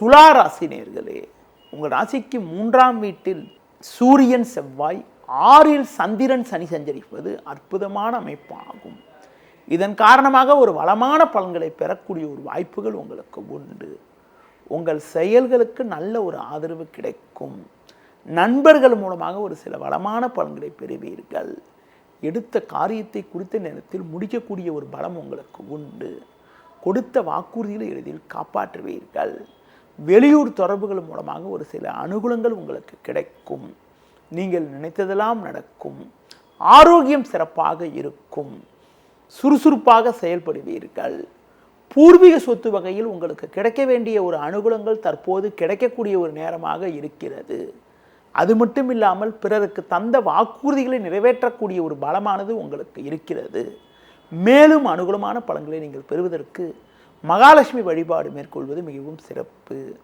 துலா ராசி நேயர்களே, உங்கள் ராசிக்கு 3ஆம் வீட்டில் சூரியன் செவ்வாய், 6இல் சந்திரன் சனி சஞ்சரிப்பது அற்புதமான அமைப்பாகும். இதன் காரணமாக ஒரு வளமான பலன்களை பெறக்கூடிய ஒரு வாய்ப்புகள் உங்களுக்கு உண்டு. உங்கள் செயல்களுக்கு நல்ல ஒரு ஆதரவு கிடைக்கும். நண்பர்கள் மூலமாக ஒரு சில வளமான பலன்களை பெறுவீர்கள். எடுத்த காரியத்தை குறித்த நேரத்தில் முடிக்கக்கூடிய ஒரு பலம் உங்களுக்கு உண்டு. கொடுத்த வாக்குறுதிகளை எளிதில் காப்பாற்றுவீர்கள். வெளியூர் தொடர்புகள் மூலமாக ஒரு சில அனுகூலங்கள் உங்களுக்கு கிடைக்கும். நீங்கள் நினைத்ததெல்லாம் நடக்கும். ஆரோக்கியம் சிறப்பாக இருக்கும். சுறுசுறுப்பாக செயல்படுவீர்கள். பூர்வீக சொத்து வகையில் உங்களுக்கு கிடைக்க வேண்டிய ஒரு அனுகூலங்கள் தற்போது கிடைக்கக்கூடிய ஒரு நேரமாக இருக்கிறது. அது மட்டும் இல்லாமல் பிறருக்கு தந்த வாக்குறுதிகளை நிறைவேற்றக்கூடிய ஒரு பலமானது உங்களுக்கு இருக்கிறது. மேலும் அனுகூலமான பலன்களை நீங்கள் பெறுவதற்கு மகாலட்சுமி வழிபாடு மேற்கொள்வது மிகவும் சிறப்பு.